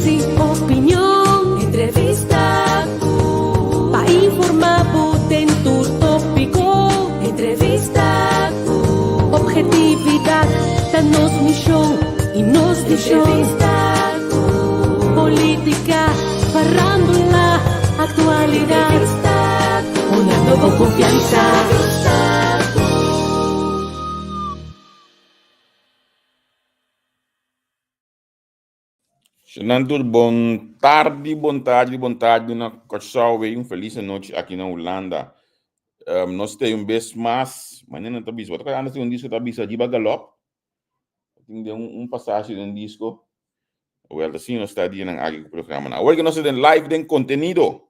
Análisis, opinión, entrevista. Pa' informar, en tu tópico. Entrevista. Objetividad, danos misión y nos misión. Política, farándula, actualidad. Una nueva confianza. Senador, bom tarde na Kosovo, feliz noite aqui na Holanda. Nós temos vez mais, mas não está bispo. Porque antes tem disco está bispo de bagalop. Tem passagem de disco. Well, assim nós está aqui no programa. Hoje nós temos live de conteúdo.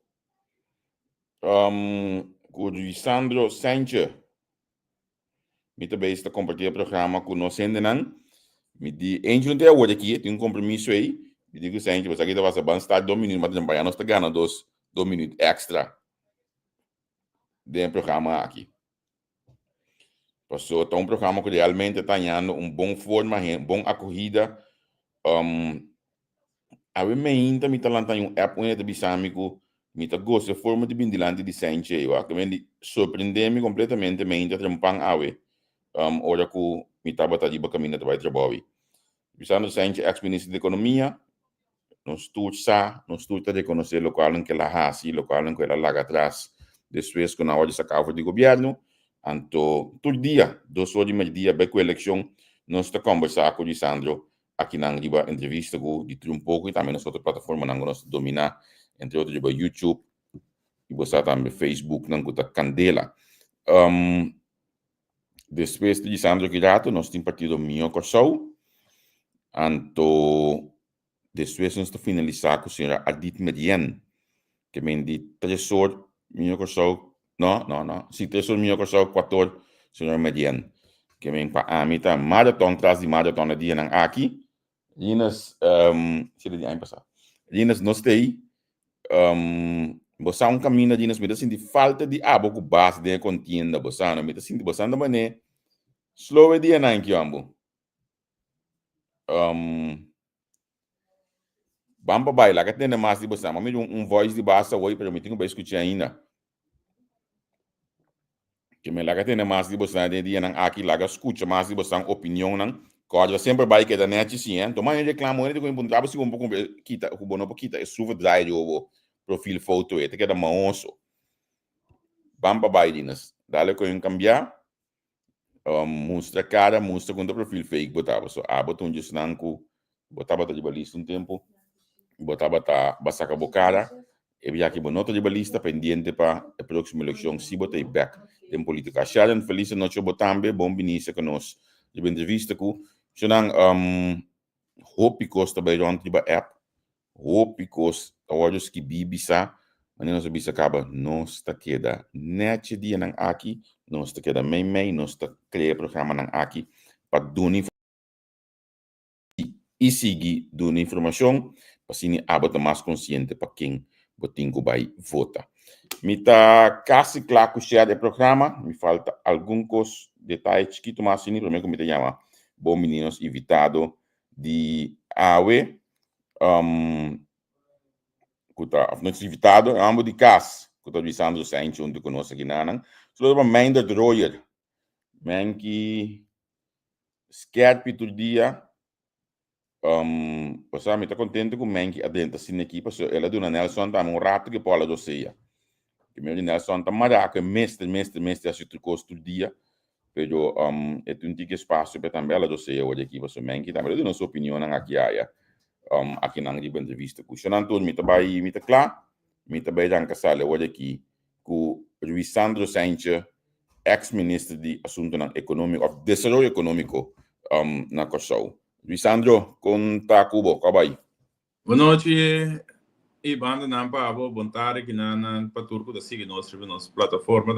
Com o Sandro Sanchez. Me também está compartilhando o programa com nós ainda. Me diz, não tem hoje aqui, tem compromisso aí. Eu digo sempre, você aqui vai ser bom estar 2 minutos, mas também nós estamos ganhando 2 minutos extra dentro do programa aqui. Passou, então, um programa que realmente está ganhando bom forma, boa acolhida. A mim ainda me está lançando app onde bisâmico, me está gostando da forma de bindilante de sente, que me surpreende completamente, me ainda trampang awe. Ora que me está batendo para caminho para trabalho. Bisando sente ex-ministro da Economia. Nós estamos a reconhecer o local em que ela hasi, o local em que ela larga atrás, depois que na hora de sacar de governo. Então, todo dia, 2 horas de dia, bem com a eleição, nós estamos a conversar com o Sandro, aqui na entrevista com um pouco, e também na outra plataforma, nós dominar, entre outros, o YouTube, e você também Facebook, na Candela. Depois de Sandro Kirato, nós temos partido Minho Kosovo. Então, depois nós finalizar com a senhora Adit Medien, que me diz 3 horas, Minho Kosovo, não, sim, 3 horas, Minho Kosovo, 4 horas, senhora Medien, que me para a mitad, maratón, tras de maratón, dia nang aqui, Linas, sila di ay passar, Linas, nós tem, você caminho, Linas, me dá assim de falta de abo com base de contienda, você não me dá assim de você não mané, slow dia nang kiambo, Bamba baila, que tem mais de você, mas voice de baixa hoje para mim tenho para escutar ainda. Que me laga tem mais de você de dia nang aqui laga escuta mais de você opinião nang, corda sempre vai que da net sim, então mas reclamo ele com um trabalho se um pouco quita, o bono quita, é suva drive o perfil foto é que da maonso. Bamba bailinhas, dale com um cambiar, mostra cara, mostra quando o perfil fake botava, so botou just nang ko botava de balista tempo. Botava tá basaka bocara e via que bonota de balista pendiente para a próxima eleição se botei back em política. Sharon feliz noite botambe bom vinista com nós de entrevista com senang hope costa by rond de app hope costa olhos que bibisa mas nós bisa acaba nós tá queda net dia nang aqui nós tá queda mei nós tá criar programa nang aqui para duni e seguir dando informação para assim abota mais consciente para quem botinho vai votar. Me tá quase claro que share o programa, me falta alguns detalhes chiquito mais assim, para mim como me chama, bom meninos invitado de AWE, kuta, não invitado, ambos de casa, kuta de Sandro Sainz, onde conosco aqui na Anang, só para Mender Droyer, que scared pitur dia, você me está contente com o que adentro assim equipa, so ela do Nelson tá um rato que pode doceia. Que meu Nelson tá maraca mestre assim tu custo dia, pero é um tique espaço para também ela doceia hoje equipa so que também do nossa opinião na aqui aya. Aqui na entrevista com o Xanantor me tá vai me tá claro, me tá bem ranca sala hoje aqui com o Sandro Sanchez, ex-ministro de assunto econômico, of desenvolvimento econômico na Kosovo. Lisandro, con Tacubo, kabay. Boa noite, e banda nampa abo bom tarde que na paturco da siga nossa plataforma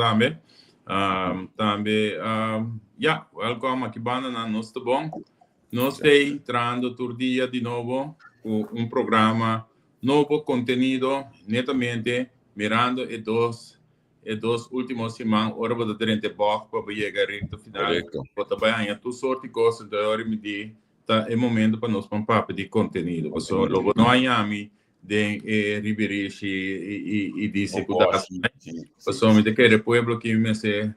também. Welcome aqui banda na nós tá bom. Nós tem entrando todo dia de novo um programa novo conteúdo netamente mirando e dos últimos semanas hora para ter box para chegar rito final. Para trabalhar em tu sorte coisa da hora me tá é momento para nós para de conteúdo. Então, logo não há de Ribeirinha e disse que dá. Então, me que o povo que me se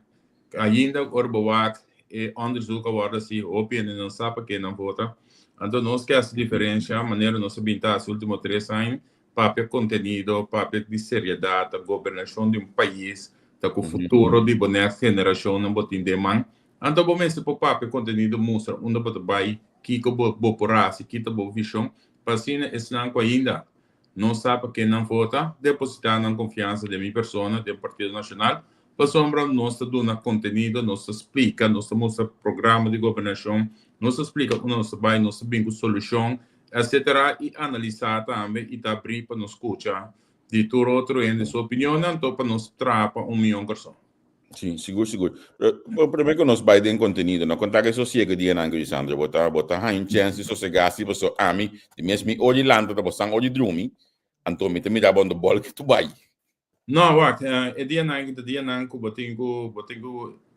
ainda orboak e onderzoek agora se opinião não sabe que não vota. Então, nós que essa diferença, a maneira nós pintar os últimos 3 anos, papel conteúdo, papel de seriedade, a governação de um país, com o futuro de boa geração, não botem de man. Então, bom, esse papel conteúdo mostra onde pode vai, que bo por assim, que tá boa visão, para assim, esse não ainda não sabe que não vota, depositar na confiança de minha pessoa, do Partido Nacional. Para sombra, nós damos conteúdo, nós explica, nós mostra programa de governação, nós explica o nosso vai, nós bingo solução, etc. E analisar também e abrir para nos escutar de todo outro em sua opinião, então para nos trapa 1 milhão de pessoas. Sim, seguro. Primeiro que nós vai de conteúdo, não contar que sossego dia não que Sandra botar a chance sossegar se você ami, de mesmo hoje landa da você hoje drumi, então me também dá bom do bola que tu vai. Não, wacht, é dia não que botingo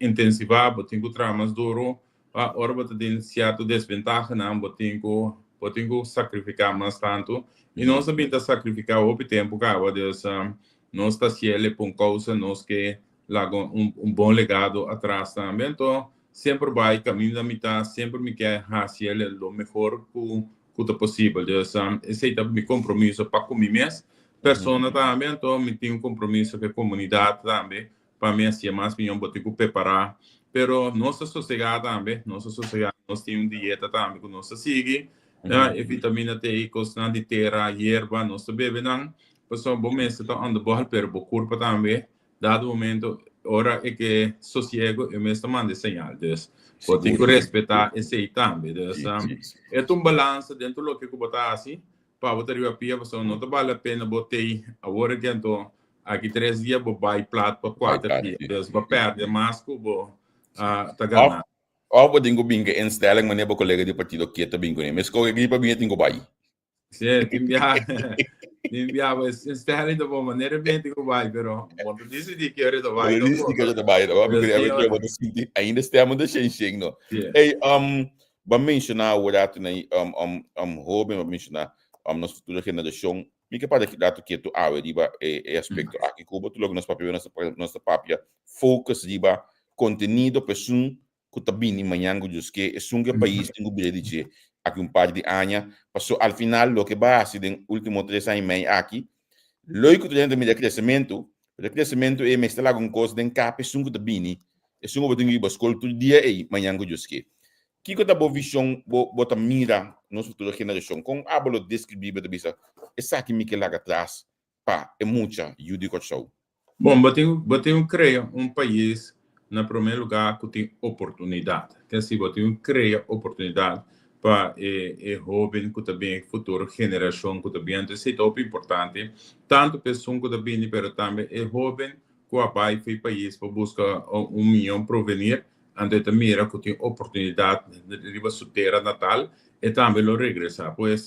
intensivar, botingo tramas duro, a hora botingo certo desvantagem, não botingo sacrificar mais tanto, e nós também tá sacrificar o tempo, cara, nós tá ciele por causa nós que lago bom legado atrás também, então sempre vai caminho da mitad, sempre me quer fazer o melhor que possível, esse é meu compromisso para comigo mesmo. Persona também, então, me tem compromisso com a comunidade também, para mim, assim, mais bem, eu vou ter que preparar. Pero nossa sociedade também, nós temos dieta também, que nós seguimos, e vitamina T, coisa de terra, erva, nós bebemos, pessoal, bom mês, então, ando bom, pero o corpo também, dado momento, hora é que sossego, eu mesmo mando señal, dus, vou ter que respeitar esse também, dus, é um balanço dentro do que eu botar assim, para botar a pia, você não vale a pena botar agora que então aqui 3 dias vou buy plato para 4 dias, então vai perder mais que vou tá ganhando. Ou dingo bingo instelling maneira para colega de partido que tá bingo né, mas com a gripe bingo dingo buy. Sim, timbiava instelling da boa maneira bem dingo buy, pero quando decidi que era da buy, ainda estamos da changing no. Hey, vamos mencionar o dato né, Robin, vamos mencionar nossa futura geração, me que para que dato que tu diba aspecto aqui Cuba, tu logo nossa papia focus diba conteúdo pessoa que tá bem manhã que é um país tem o dizer aqui par de anos, passou ao final lo que base den último 3 anos meio aqui, lo que tu dentro de crescimento é mesmo lá com coisa den cá pessoa que tá bem, é um botinho diba escola todo dia manhã que tá boa visão, bota mira nossa futura geração com abalo descrever da bisa essa aqui me que lá atrás pá é muita judico show. Bom, bateu criar país na primeiro lugar que tem oportunidade, que assim bateu criar oportunidade para jovem que também futura geração que também é top importante tanto pessoa que também pero também jovem que vai para o país para buscar 1 milhão provenir ante mira que tem oportunidade de riba sua terra natal e também lo regressar, pois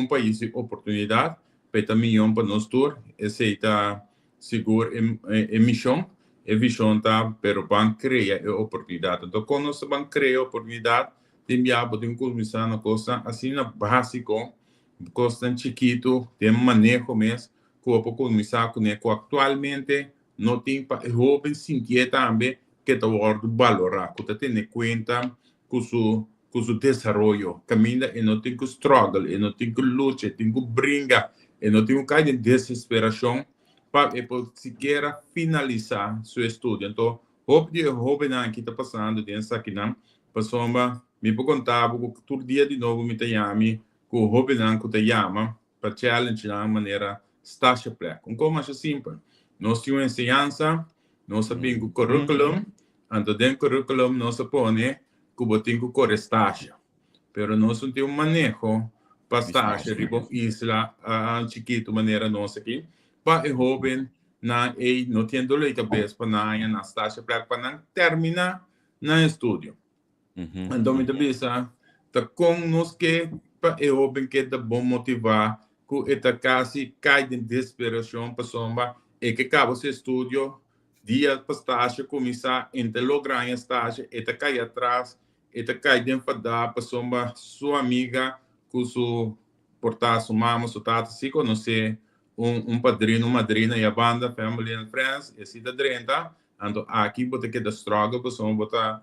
país de oportunidade para milhão para nós tour, esse está seguro missão e visão tá, pero van criar oportunidade, então quando nós van criar oportunidade, tem que começar na coisa assim na básico, coisa chiquito, tem manejo mesmo, que eu posso começar com ele, atualmente não tem para jovem sentir também que está valorar, que está tendo em conta com su desarrollo, caminha e não tem que struggle, e não tem que lutar, tem que brincar, e não tem que cair em desesperação para sequer finalizar seu estudo. Então, o jovem que está passando dentro aqui, pessoa me perguntava que todo dia de novo me chama, que o jovem que te chama para challenge de uma maneira estágio plena. Como é simples? Nós temos ensinança, nós sabemos o currículo, então dentro do currículo nós põe que você tem que correr estágio, mas nós não temos manejo para estágio, riba isla, chiquito maneira nossa aqui, para o jovem não tem dor de cabeça para na estágio para não terminar no estudo. Então, me pensa, tá com nós que para o jovem que é bom motivar, que está quase cai em desesperação para sombra e que acaba seu estudo dia para estágio começar a lograr estágio e tá cai atrás ita cai dentro da pessoa sua amiga com su portar sua mama, sua tata, se conhecer padrino, madrina e a banda, family and friends, e se da drenta, então aqui bota que da struggle, pessoa bota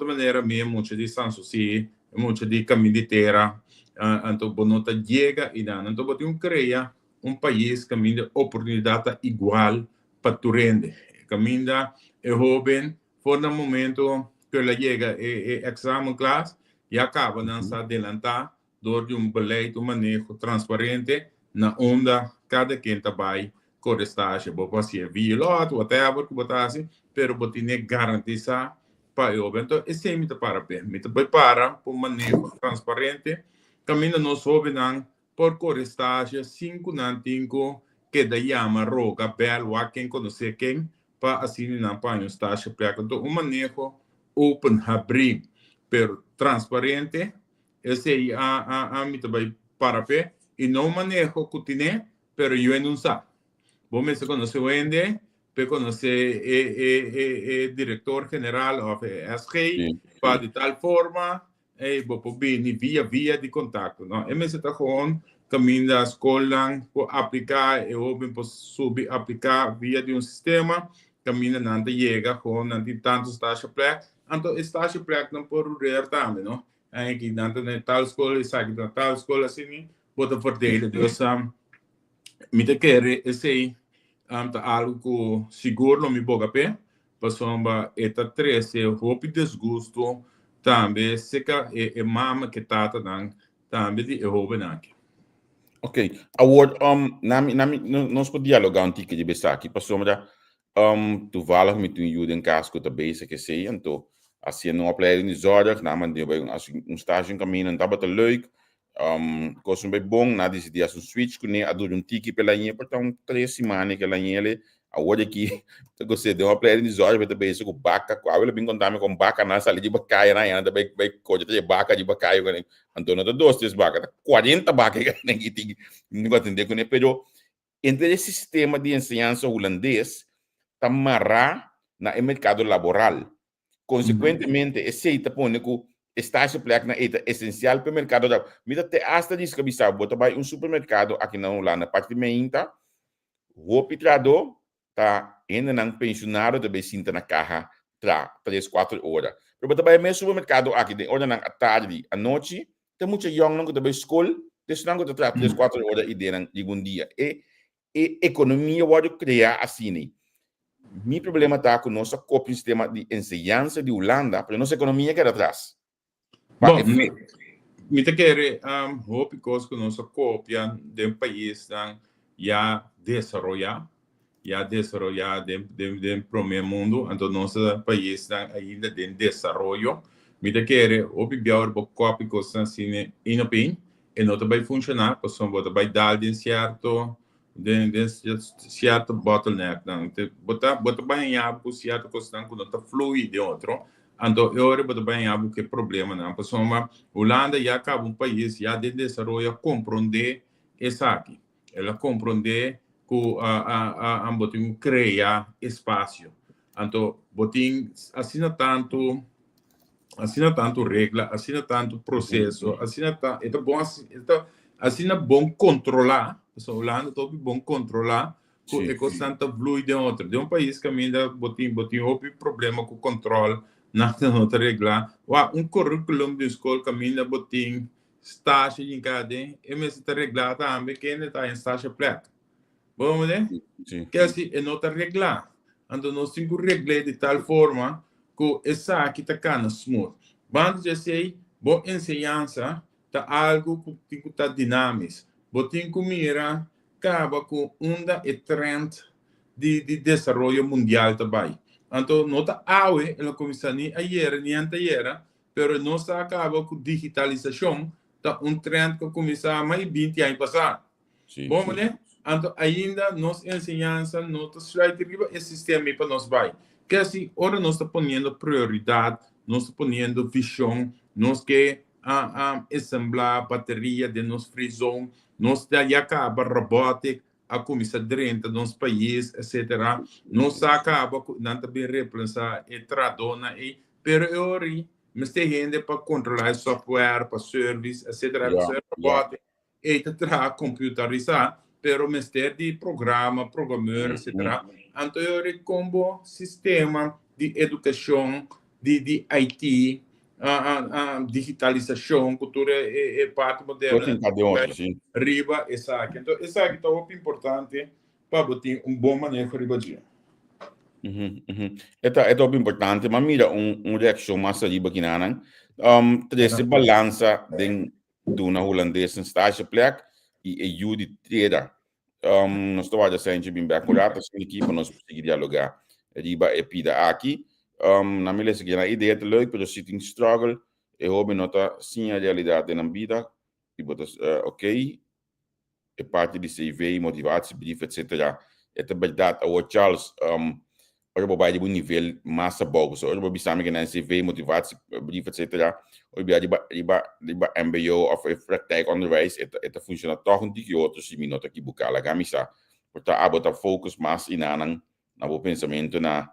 maneira mesmo, muita de sansuci, muita de caminho de terra, então bonota chega e dá, então bota cria país caminho de oportunidade igual para tu rende, caminho é jovem, for no momento que ela chega e exame classe e acaba não se adelantar door de beleid, manejo transparente na onda cada quem trabalha com o estágio, pode ser via lot, whatever, que botasse, pero botine garantiza para eu. Então, esse é o para para o manejo transparente, caminho nos jovens por o estágio 5 na 5 que daí ama roga, bel, quem conhecer quem, para assim não para um estágio para então o manejo open abrir, pero transparente. Esse aí a mim também para pé e não manejo que tem, pero eu não sei. Bom, mas quando se vende, quando se diretor geral ou SG para de tal forma, vou bem via de contato, não? E mas está com caminho da escola, por aplicar, eu vou subir aplicar via de sistema, caminho não chega com não tem tanto estágio plek, então estágio plek não por rare também, não? Que dentro de tal escola, sai de tal escola, assim, bota verdade. Então, me te quer esse algo seguro no meu boca pé, passando eta 13, roupa desgosto, também seca e mama que tata dan, também de roupa aqui. Ok, award nós podemos dialogar um tique de besar aqui, passando tu valas me tu ajuda em casco também, se que sei, então assim não opleiding de zorg, na man bij een stage in caminho não estava tão leuk, kost bij bom, na desse dia um switch que nem a do tiki pela linha, portanto 3 semanas que ela ele a hoje aqui, tu gostei de uma opleiding de zorg, vai também com baca, qual ele bem contar com baca na sala de bacaia na ainda bem coisa de baca de bacaia, então não dois três baca, 40 baca que nem que não atender com ele, pero entre esse sistema de ensinança holandês tá marrar na mercado laboral. Consequentemente, esse aí põe que estágio plek na é essencial para o mercado da. Mira até hasta diz que bisa, bota vai supermercado aqui na Holanda, parte de meinta, o pitrador tá ainda não pensionado também sinta na carra 3-4 horas. Pero bota vai mesmo supermercado aqui de hora na tarde, à noite, tem muita young não que também escola, tem não que tá 3-4 horas e de um dia. E economia pode criar assim, né? Mi problema está com o nosso copy sistema de ensinança de Holanda, porque nossa economia queda atrás. Bom, me te quer hope que nossa cópia de país já desenvolvido de primeiro mundo, então nosso país ainda em desenvolvimento. Me te quer hope biar bo copy coisas assim inopin e não vai funcionar, porque vai dar de certo bottleneck, bota bem abo certo questão quando tá flui de outro, então eu bota bem abo que problema não, pessoal, Holanda já acaba país já de desenvolvimento compreender essa aqui, ela compreender que a botin criar espaço, então botin assina tanto regra, assina tanto processo, assina assina bom controlar. Holanda está bom controlar com a constante flui de outro. De país que ainda botin problema com o controle, não tem regra. Currículo de escola que ainda botin estágio em cada e mesmo está reglado também que ainda está em estágio plek. Vamos ver? Que assim é não está reglado. Então nós temos que regrar de tal forma que essa aqui está cana smooth. Vamos dizer, boa ensinança está algo que está dinâmico. Botin comira acaba com onda e trend de desenvolvimento mundial também. Então, não está awe, ela começa nem ayer, nem anteayer, pero não está acaba com digitalização, está trend que começa há mais 20 anos passado. Bom, né? Então, ainda nós ensinança, nós está esse sistema para nós vai. Que assim, ora nós está ponendo prioridade, nós está ponendo visão, nós que ensamblar bateria de nos free zone, nós daí acaba robótica, a comissão dentro do nosso país, etc. Nós acaba não também reemplaçar e tradona e pero eu mas tem gente para controlar software, para service, etc. Yeah. E tra computarizar, pero mister de programa, programador, etc. Então eu combo sistema de educação, de IT, digitalização, cultura é parte moderna. Riba, exato. Então, isso aqui é muito importante para ter bom manejo riba dia. É muito importante, mas mira reação mais riba que não. Essa balança de uma holandesa estágio plek e ajuda a nós estamos a gente bem acurado, assim aqui para nós conseguir dialogar. Riba é pida aqui. Na minha seguinte a ideia é leuk, pero sitting struggle. Eu houve nota sim a realidade na vida. E botas ok. É parte de CV, motivatie, brief, etc. É verdade, o Charles ora bij de nível mais baixo, ora bisa me na CV, motivatie, brief, etc. Ora riba MBO of praktijkonderwijs, het funciona toch een dikke outro se minuto aqui bukala gamisa. Portanto, abota focus mais inanang na bo pensamento na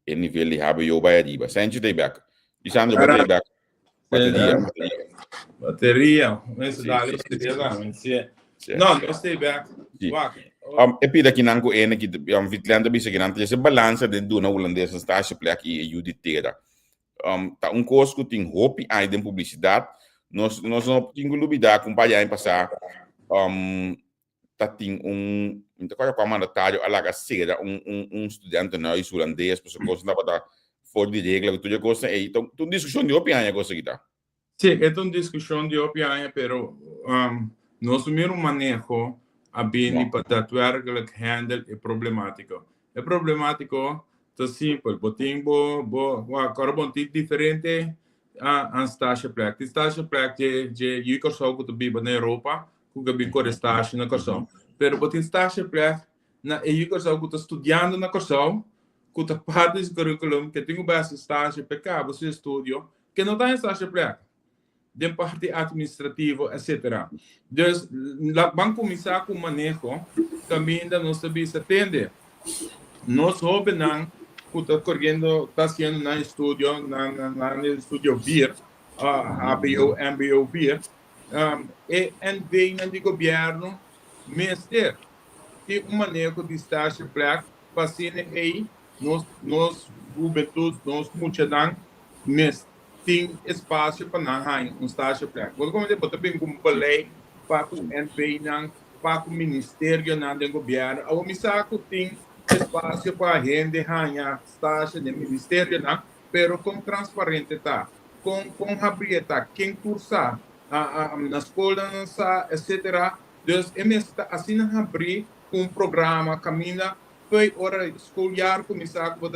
el nível de HBO by riba. Sente de back. Lisandro bateria back. Bateria, mas dali não, eu stay back. E pida que nango ene que Vitlanda bisa que nango essa balança de do na holandesa stage plek e juditera. Tá costo que tem hope aí de publicidade. Nós não temos dúvida acompanhar em passar tá tem então qual é o mandatário alaga cera estudante não holandês por isso coisa para fora de regra que tudo coisa é então discussão de opinião coisa que tá. Sim, é uma discussão de opinião, pero nós mesmo manejo a bem para daadwerkelijk handle é problemático. É problemático, tão simples, carbon diferente a stage plek. Stage plek je eu só que tu biba na Europa, que gabi cor stage na corção. Pero botin stage plek na eu só que tu estudando na corção, que tu parte do currículum que tem o base stage PK, você estudio, que não tem stage plek. De parte administrativa, etc. Dus, vamos começar com o manejo, também ainda não sabia se atender. Nós jovens, que está sendo no estúdio, no estúdio VIR, HBO, MBO VIR, e vem de governo, mestre, tem um manejo de estágio plek, para ser aí, nós juventude, nós multidão, mestre. Tem espaço para não estágio plek. Quando como depois também como balé para o NP para o ministério do governo, a misaco tem espaço para a gente ganhar estágio do ministério pero com transparente tá, com aberta quem cursar na escola etc. Dus assim não abrir programa caminha foi hora escolar começar com o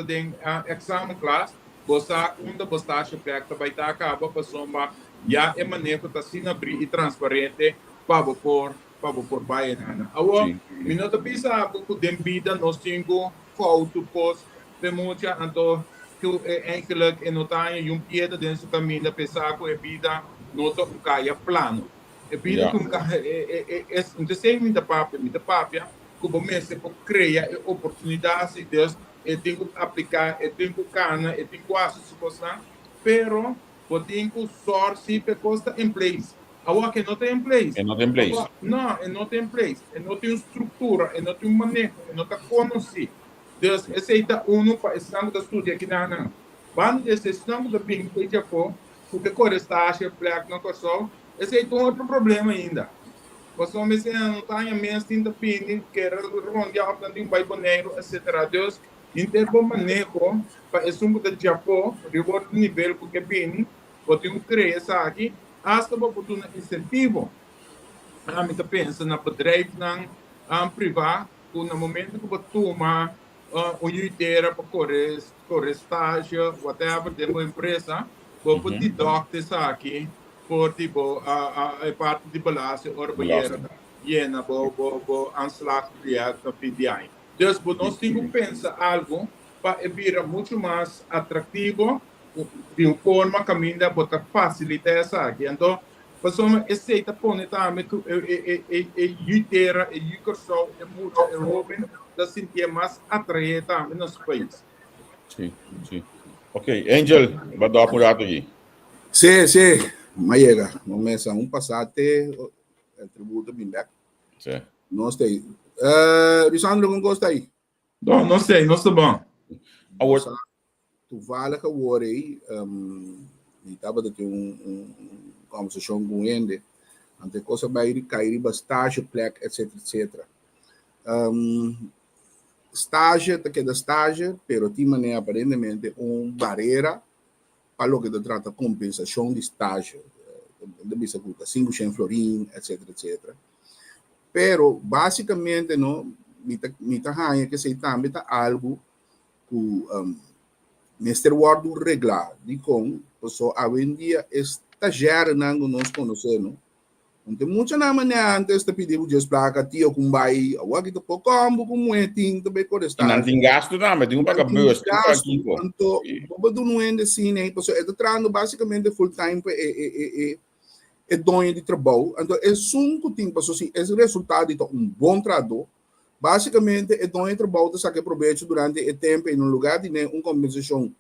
exame classe. Bosa estágio plek vai estar acaba para soma já é manejo tá assim abrir e transparente para por baiana. Agora, minuto pisa com dembida nós temos foto post pemucha então que eigenlijk não tem pieda dentro do caminho pensar com a vida nota um caia plano. A vida com é não sei muita papia que o mês para criar oportunidades Deus eu tenho que aplicar, eu tenho que cana, eu tenho que fazer essa coisa, pero eu tenho que sorte para coisa em place. Agora que não tem em place. Não tem place. Não tem place. Não tem estrutura, não tem manejo, não está conhecido. Então, esse é para esse ano de estudo aqui na quando esse ano de bem que já foi, porque corre estágio, plek não corre esse é outro problema ainda. Você não tem a mesma tinta pini, que era onde a tem um baiboneiro, etc. Deus em termos manejo para esse de Japão, reward nível porque bem, você tem que criar isso aqui, hasta para ter um incentivo. A gente pensa na bedrijf privado, no momento que você toma inteira para correr estágio, whatever, de uma empresa, você pode deduct isso aqui por tipo a parte de balança orbitária, na anslag do fim de ano. Dus nós temos que pensar algo para vir muito mais atrativo, de uma forma que ainda pode facilitar isso aqui. Então, pessoas aceita pôr também que inteira e curso é muito jovem, da sentir mais atraído também nos países. Sim. Ok, Angel, vai dar apurado aqui. Sì, Maiega, non messa un passate il tributo been back. Sì. Non stai. Lisandro, con cosa stai? No, não sei, não estou bom. Award. Toevallig geworden, ik heb dat een conversation com ele, ante coisa bij die kairi ba stage plek, etc. Stage, te queda stage, pero tiene aparentemente barreira para lo que te trata compensação de estágio, de bisa cuta 500 florim, etc. Pero basicamente no, mita hanya que se também tá algo que Mr. Ward reglar de com pessoa hoje em dia estagiário não nós conhecemos. Então muita na manhã antes de pedir o desplaca tio com vai o aqui to combo com mueting também com E estágio. não tem gasto também, tem um paga bus. Então, bobo do não ainda assim, né? Pessoa é trabalhando basicamente full time é dono de trabalho. Então, é que tem pessoa assim, esse resultado de um bom trabalho. Basicamente, é dono de trabalho de sacar proveito durante o tempo e no lugar de uma compensação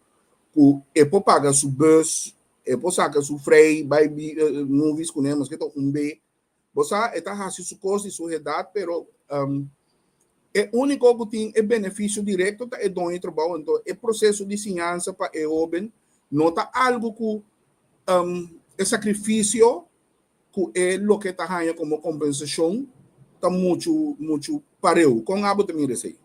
que é para pagar seu bus, é para sacar seu freio, vai não visto com mas que é um B. Você está fazendo seu custo e sua idade, pero é único que tem é benefício direto é dono de trabalho. Então, é processo de ensinança para o jovem, não está algo que é sacrifício que é o que está ganhando como compensação, está muito pareu. Com a boa também receita.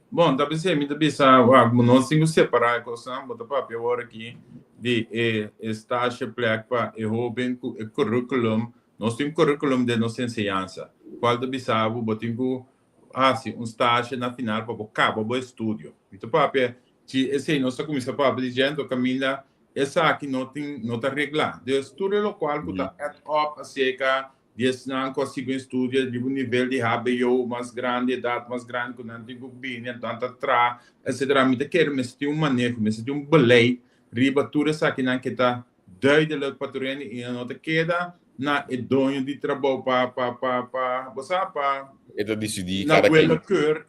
Bom, dá para ser, me dá para nós temos que separar a coisa, botar papel agora aqui de estágio para o jovem com o currículo. Nós temos currículo de nossa ensinança. Qual da bisabo, botamos um estágio na final para acabar o estúdio. Então, papel, se esse nós começa a dizendo Camila, essa aqui não está reglado. O estúdio local que está up a seca, não consigo estudar de um nível de HBO mais grande, idade mais grande, que não tem opinião, tanto atrás, etc. Eu quero ter um manejo, ter um belém, riba tudo isso aqui não que está duidelijk para o e não te queda na dono de trabalho para você para decidir na cada boa quem. cor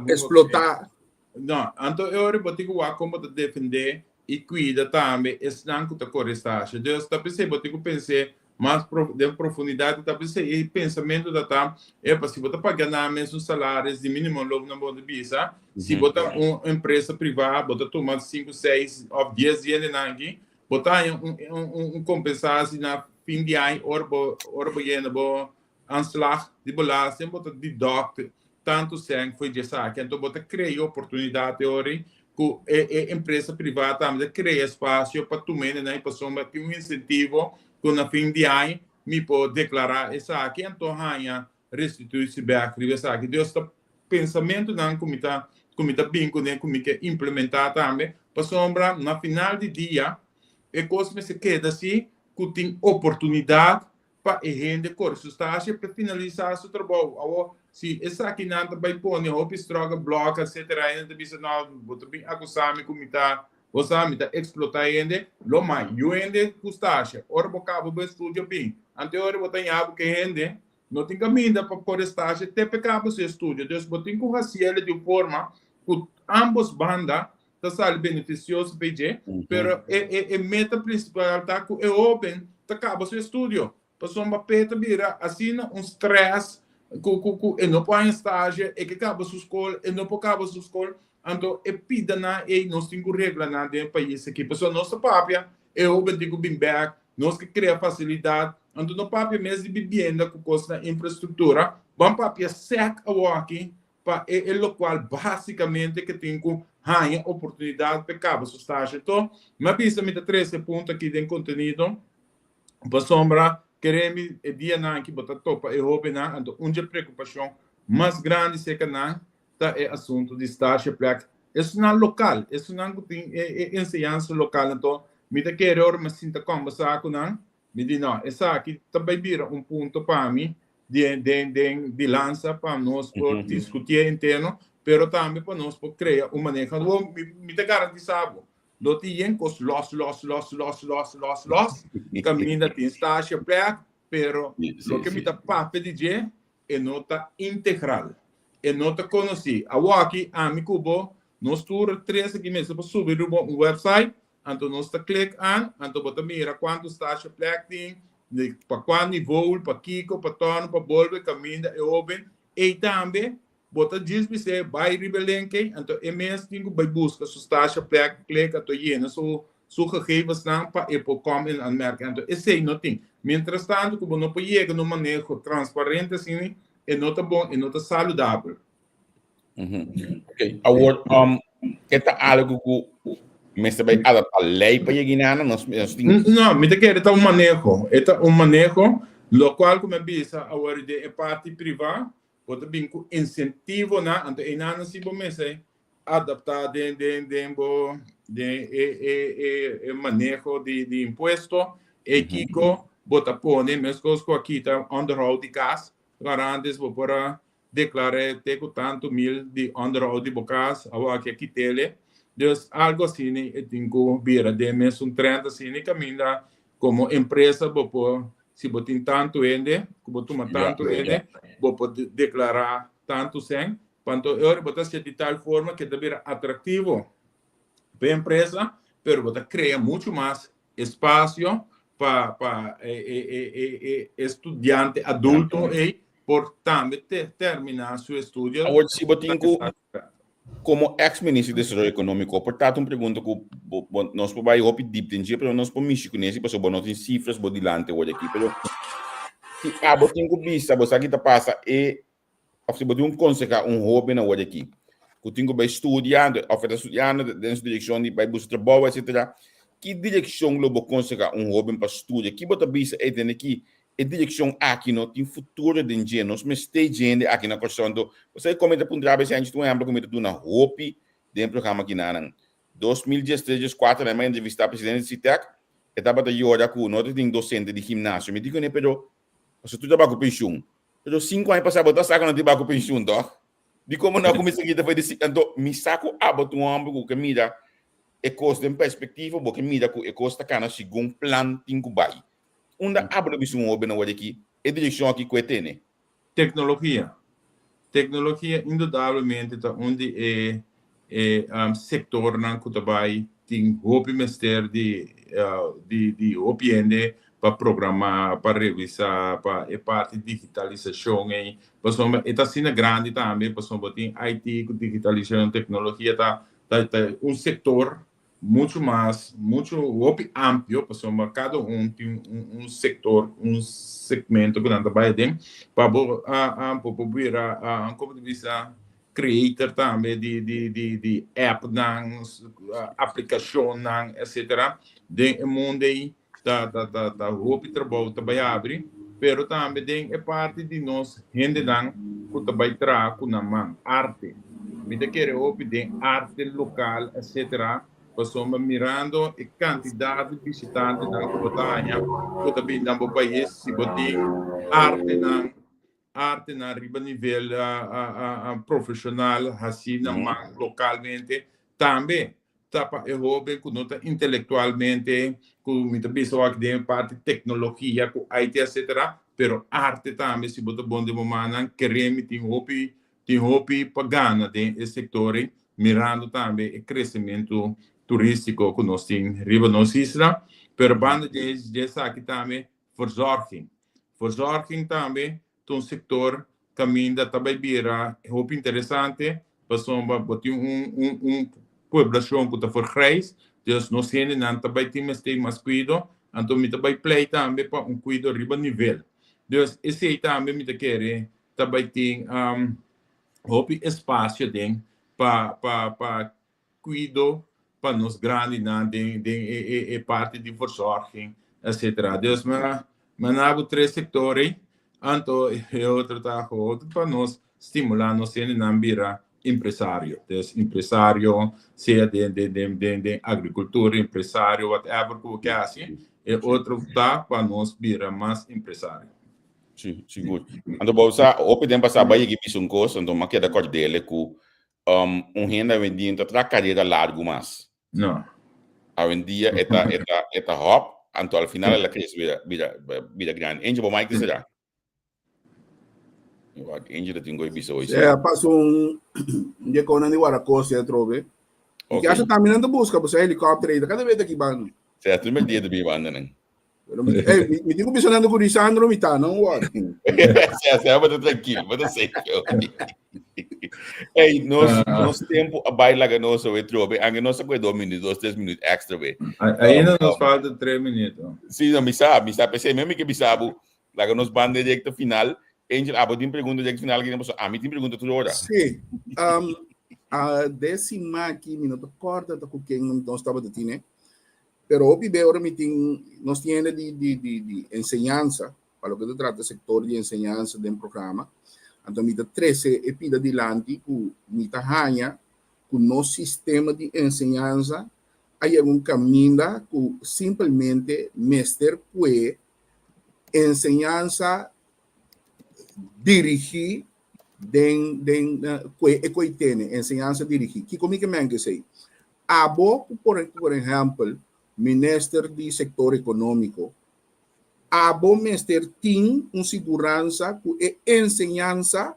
Explotar. Não, então eu vou ter que como defender e cuida também esse não que está correstagem. Deus está pensando, eu tenho que pensar mais de profundidade, está pensando e pensamento da tá é para se você pagar mesmo salários de mínimo logo na boa de bisa, se botar uma empresa privada, botar tomar 5, 6 ou 10 dias aqui, botar compensação na fim de ano, orbo aanslag de belasting, botar de doctor, tanto sangue foi de saque, então botar criar oportunidade hoje que a empresa privada também cria espaço para tu mesmo, né, para somar um incentivo que na fim de ano me pode declarar essa aqui, então há restituir-se bem a essa aqui. Deus está pensamento não como está bem como que implementar também para sombra na final de dia e coisa se queda assim que tem oportunidade para a gente curso estágio para finalizar seu trabalho. Se essa aqui não vai pôr nem roupa estroga bloco etc ainda bisa não botar bem acusar-me como está você me explotar ainda lo mais eu ainda estágio ora bocabo do estúdio bem anterior botar em algo que ainda não tem caminho para pôr estágio até pecar o seu estúdio Deus botar com raciel de forma que ambos bandas tá sale beneficioso PJ pero a meta principal tá que é open tá acaba seu estúdio passou uma peta vira assina stress e não pode estágio e que acaba sua escola e não pode acabar sua escola então é pida na e nós temos regra na de país aqui pessoal nossa papia é o bendigo bem back nós que cria facilidade então no papia mesmo de vivenda com custa infraestrutura bom papia sec a aqui para é local basicamente que tem com ganha oportunidade para acabar sua estágio então mas pisa me 13 pontos aqui de conteúdo para sombra queremos dia na que botar topa e houve na então onde a preocupação mais grande se que na tá é assunto de estágio para isso na local isso não tem ensinança local então me te quero mas sinta conversar com não me diz não essa aqui também vira ponto para mim de lança para nós por discutir interno pero também para nós por criar manejo me te garantizado do tien cos los caminha tem estágio para pero lo que me tá para pedir é nota integral e nota conheci a aqui a mi cubo nós tur 3 aqui mesmo para subir um website então nós está click aan, então bota mira quanto está a plek para qual nível, para kiko, para torno, para bolve, caminho é open, e também bota diz você vai ribelenque, então é mesmo que vai buscar sua taxa plek click ato yena so gegevens não para e por como em merk, então esse aí não tem. Mientras tanto, como não pode chegar no manejo transparente assim, é não tá bom, é não tá saudável. Ok. Agora, esta algo que me sabe a lei para chegar na nós não, me quer é um manejo, lo qual como bisa agora de parte privada, pode vir com incentivo na, então e não se bom mesmo adaptar de manejo de imposto, e kiko bota pone mesmo com aqui tá onderhoud de gas, garantes para declarar teco tanto mil de onderhoud de bocas, agora que aqui tele. Dus algo assim, eu tenho que vir de mesmo 30 assim, caminha como empresa, se você tem tanto ende, como toma tanto ende, você pode declarar tanto sem, quanto eu botar se de tal forma que deve ser atrativo para a empresa, pero você cria muito mais espaço para estudante adulto e por também terminar seu estudo. Agora, se você tem como ex-ministro de Desenvolvimento Econômico, portanto, pergunta que nós podemos ir deep in, pero nós podemos conhecer, porque nós temos cifras por delante hoje aqui, pero se você tem que vista, você aqui passa e se você tem conseguir hobby na hoje aqui, que tem que estudar, ou estudando dentro da direção de buscar trabalho, etc. Que direção você conseguir hobby para estudar? Que você vista é dentro aqui a direção aqui não tem futuro de dia, nós me estejando aqui na questão do você comenta para um trabalho se a gente tem um comenta do na hope dentro do programa aqui na 2013-2014 na minha entrevista presidente do CITEC estava da hora com nós tem docente de ginásio me digo né pero você tu trabalha com pensão pero 5 anos passado você saca não trabalha com pensão dó de como não começa aqui depois de então me saco abato um âmbito que mira e custo em perspectiva porque mira que e custa cana segundo plan tem que vai onde abre visão hobby na hora aqui a direção aqui que tem tecnologia indudablemente tá onde sector não que também tem hobby mestre de opinião para programar para revisar para a parte de digitalização e pessoal está sendo grande também pessoal tem IT digitalização tecnologia tá sector muito amplo, porque o mercado tem setor, segmento que não trabalha dentro, para vir a como visa creator também de app, aplicação, etc. Dentro do mundo aí, tá hobby trabalho abrir, pero também tem a parte de nós gente que trabalha com na arte, me quer hobby de arte local, etc. Estamos mirando a quantidade de visitantes na Botânia, que também no país, se botar arte na riba nível profissional, assim, localmente, também tapa é hobby que nota intelectualmente, com muita pessoa que tem parte de tecnologia, com IT, etc. Pero arte também, se botar bom de momento, queremos tem hobby pagana dentro do setor, mirando também o crescimento turístico que nós temos riba nas islas, pero banda de aqui também verzorging também um setor caminha também vira muito interessante, passamos botar população que está vergrijs, dus nós temos também tem mais cuidado, então me também play também para cuidado riba nível, dus esse aí também me quer também tem muito espaço dentro para cuidado para nos grandes de parte de verzorging, etc. Dus maar hebben 3 sectores, então outro para nós estimular nós em vira empresário, dus empresário seja de agricultura, empresário whatever que é assim, e outro para nós vira mais empresário. Sim, seguro. Então bolsa, o tempo passar vai que isso coisa, então mas que da cor dele com renda vendendo para carreira largo mais. No. Hoy en día esta hop, anto al final la crisis vida grande. Angel, ¿cómo Mike será? Angel tengo episodio. Passou dia quando eu era coisa trove. Que acha tá mirando busca, você helicóptero aí, cada vez daqui bando. Certo, não me dia de banda, não. Me digo pensando com o Lisandro, me tá, não what? Certo, mas tranquilo, mas sei. Ei, nós tempo a bailar nós o trobe, anche nós com 2 minutos, 3 minutos extra be. Ainda nos falta 3 minutos. Sim, não me sabe, pensei mesmo que me sabe, lá nos banda directo final, Angel, tem pergunta directo final que a mim tem pergunta toda hora. Sim. A 10º minuto corta da com quem não estava de tine. Pero o pibe ahora nos tiene de enseñanza, para lo que se trata del sector de enseñanza del programa. Então, mita 13 e pida dilante com mita hanha com no sistema de enseñanza hay un caminho que simplesmente mestre puede enseñanza dirigir que tiene enseñanza dirigir. Que como que me que sei? Abo, por exemplo, ministro do sector econômico, abo ministro tem segurança que enseñanza,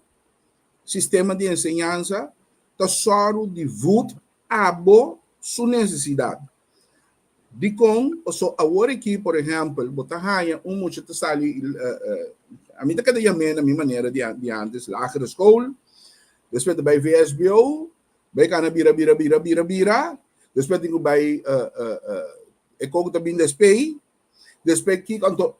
sistema de enseñanza, tá só de voto, abo sua necessidade. De com, agora aqui, por exemplo, botar muito te sali, a mim tá cada dia menos a minha maneira de antes, lagere school, depois vai VSBO, vai cana bira, depois tenho vai como também despei, que quando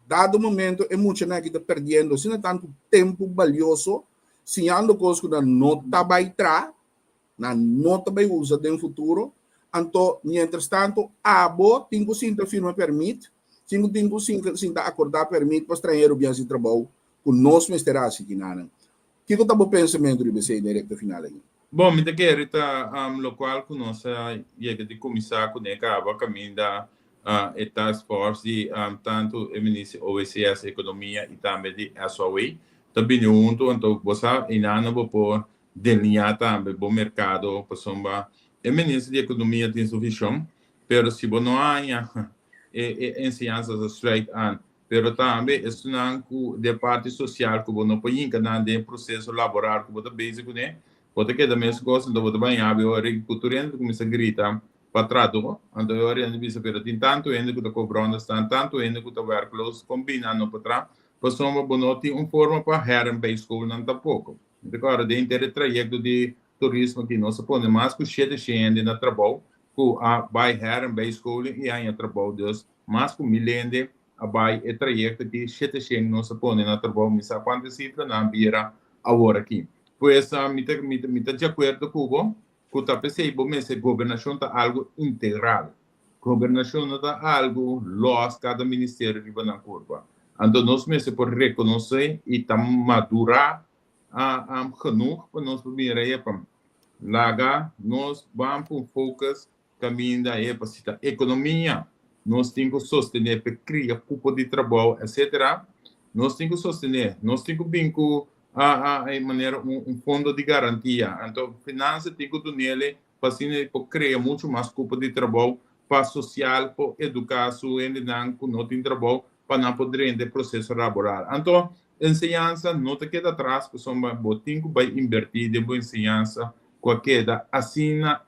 dado momento é muito né que está perdendo, se não tanto tempo valioso, se ando coisas que não tá vai tra, não tá vai usar no futuro, então, mientras tanto, abo tenho sinta firma permite, tenho sinta acordar permite para estrangeiro bem se trabalho, com nós mesterás aqui nada. Que tá bom pensamento de você direto final aí? Bom, me quero tá local com nossa chega de começar com acaba caminho da task force de tanto o ministério OECS economia e também de SOE também junto então você ainda não pode delinear também bom mercado para somba o ministério de economia tem suficiente, pero se não há ensinanças straight on, pero também isso não de parte social que não pode encanar de processo laboral que você basic né. Pode que da mesma coisa, então você vai abrir o agricultura, começa a gritar para trás, então eu ainda bisa pero tem tanto ainda que está cobrando, tanto ainda que está workloads combinando para trás, para somos bonoti forma para Herrenbase School não tá pouco. Então agora dentro do trajeto de turismo que nós põe mais que cheio na trabalho, que a by Herrenbase School e aí trabalho Deus, mais que milende a by o trajeto que cheio nós põe na trabalho, me sabe quanto cifra na bira agora aqui. Pues me está de acuerdo com o que pensei, mas a governação está algo integral. Governação está algo los cada ministério que vai na curva. Então nós mesmo por reconhecer e tá madurar genoeg para nós primeiro para laga nós vamos com focus caminho da para economia. Nós temos que sostener para criar cupo de trabalho, etc. Nós temos que sostener, nós temos que vincular maneira fundo de garantia. Então, finanças tem que nele para criar muito mais cupo de trabalho para social, para educação, e não tem trabalho para não poder render processo laboral. Então, ensinança não te queda atrás, porque são botinho vai invertir de boa ensinança, qualquer assina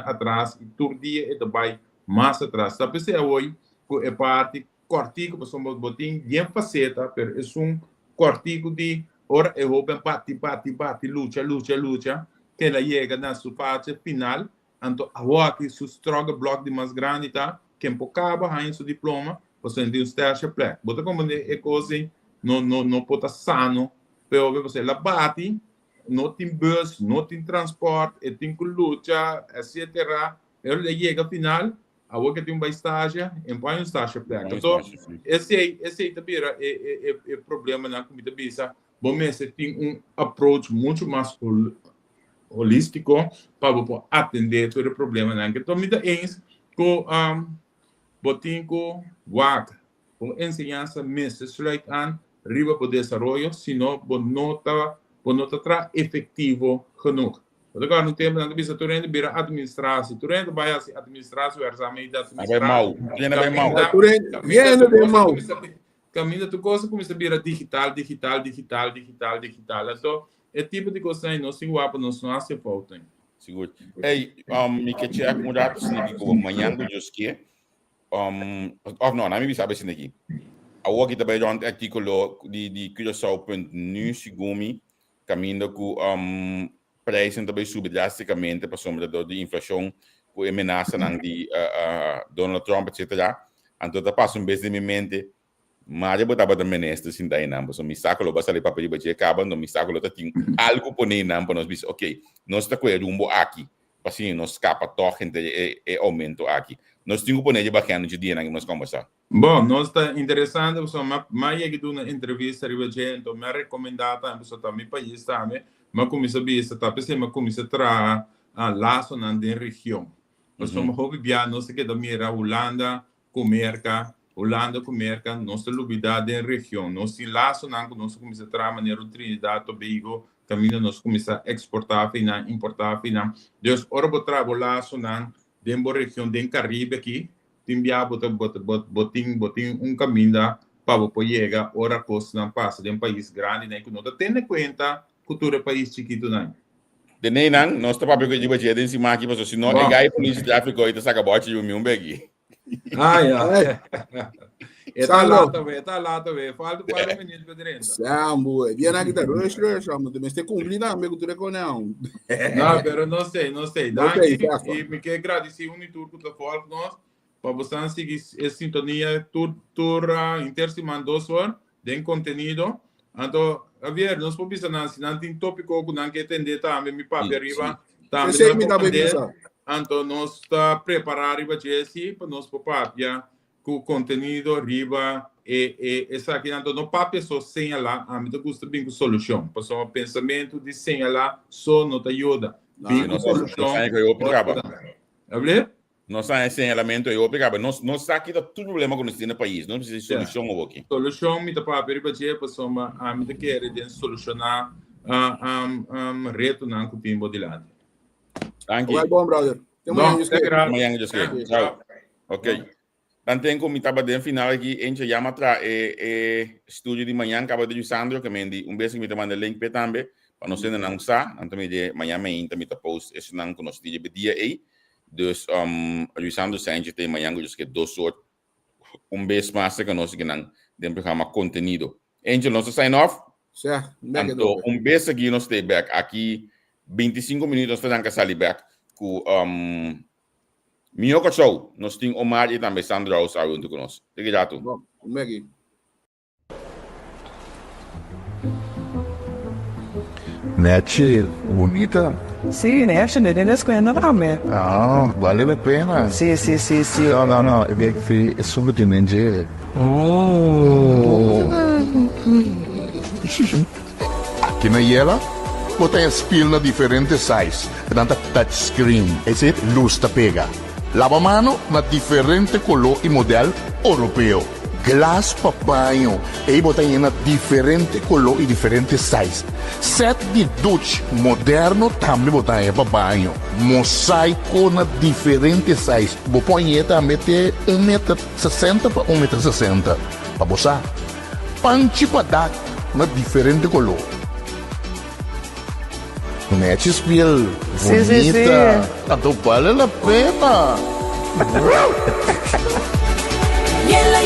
atrás e todo dia vai mais atrás. Tá pensando hoje que é parte cortico, porque são botinho bem faceta, mas é cortico de ora eu vou bate, luta, que ela chega na sua parte final, então agora que su stroga bloco de mais grande tá, que acaba aí seu diploma, você tem um stage plek. Bota como é coisa não pode sano, pero você lá bate, não tem bus, não tem transporte, tem que luta, etc. Ela chega final, agora que tem um estágio, põe um stage plek. Então esse também é problema na comida bisa. Bom, você tem approach muito mais holístico para atender todo o problema. Então, me dá com botinho WAC, com ensinança mesmo straight on, riba para o desenvolvimento, senão não está efetivo genoeg. Agora, no tempo, não precisa turendo vira administração, turendo vai administração, o orçamento da administração. Vai mal. Caminho tu coisa começa a virar digital. Então, é tipo de coisa aí, nós temos para nós não hace falta. Seguro. Hey, me que check um rato assim aqui com amanhã do Josque. Não, não me sabe assim aqui. A walkie também já um artigo de Curaçao.nu segundo caminho com preço também sube drasticamente para sombra de inflação com ameaça de Donald Trump etc. Então tá passando bem de mente. Mas eu botava também nesta assim daí não, porque me saco lo basta ali para pedir acaba, não me saco lo tá tem algo por nem não para nós dizer, ok, nós está com o rumbo aqui, assim nós escapa toque e aumento aqui. Nós temos que pôr bacana de dia nós conversar. Bom, nós está interessante, mas eu que uma entrevista rivagente, me recomendata, a pessoa também país também, mas começa a ver, tá pensando, mas começa a trazer laço na região. Nós somos hobibianos, nós que da mira Holanda, Comerca, nossa lubidade em região. Nós se laço não, nós começamos a trabalhar maneira Trinidad, Tobago, caminho nós começamos a exportar, importar, Deus, ora botar laço não, dentro da região, dentro do Caribe aqui, timbia botin caminho para poder chegar, ora coisa não passa, dentro país grande, né, que não tem em conta cultura país chiquito não. De nem não, nós estamos para pedir budget em cima aqui, mas se não é gai polícia de África, então saca bote de um begi. Está lá também. Falta para o menino Pedrinho. Sambo, viene aqui da rush, mas tem cumprido amigo do não. Não, pero não sei. E me quer agradecer um turco da Folk nós para você seguir a sintonia tour intersemana 2 horas de conteúdo. Então, a ver, nós podemos pensar se não tem tópico que não quer entender também me papi arriba, também não entender. Então, nós está preparado para nós papia com conteúdo arriba e essa aqui então não papia só senhalar, a mim gosta bem com solução, porque o pensamento de senhalar só não te ajuda. Bem com solução. Nós temos senhalamento e obrigado. Nós está aqui todo problema que nós temos no país, não precisa de solução ou aqui. Solução me tá papia para porque a mim quer de solucionar reto não com tempo de lado. Thank you. Vai bom, brother. Amanhã just tchau. Ok. Dan tenho como estava dentro final aqui, a gente chama para estúdio de manhã, acaba de Sandro, que me di beijo que me manda link para também, para nós ainda não sa, então me de manhã me também tá post esse não que nós tinha dia aí, dus Sandro sente tem manhã que que 2 horas, beijo mais que nós que não dentro programa conteúdo. Angel, nós sign off. Certo. Então beijo aqui nós stay back aqui 25 minutos para que sair back com Minhoca Show, nós temos Omar e também Sandra Rosa junto conosco. Obrigado. Como é que? Nete, bonita. Sì, ne esce nelle scuole rame. Ah, vale a pena. Sì. No, è solo di mangiare. Aqui na Yela, botem as pilas diferentes size. Tanta touchscreen. Esse luz tá pega. Lavamano na diferente color e modelo europeu. Glass papanho. E botem na diferente color e diferente size. Set de duche moderno também botem para banho. Mosaico na diferente size. Boponha também tem 1,60 m para 1,60 m. Para você. Panchi para na diferente color. Match spiel. Bonita. Tanto vale a pena. Yella.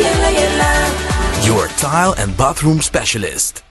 Your tile and bathroom specialist.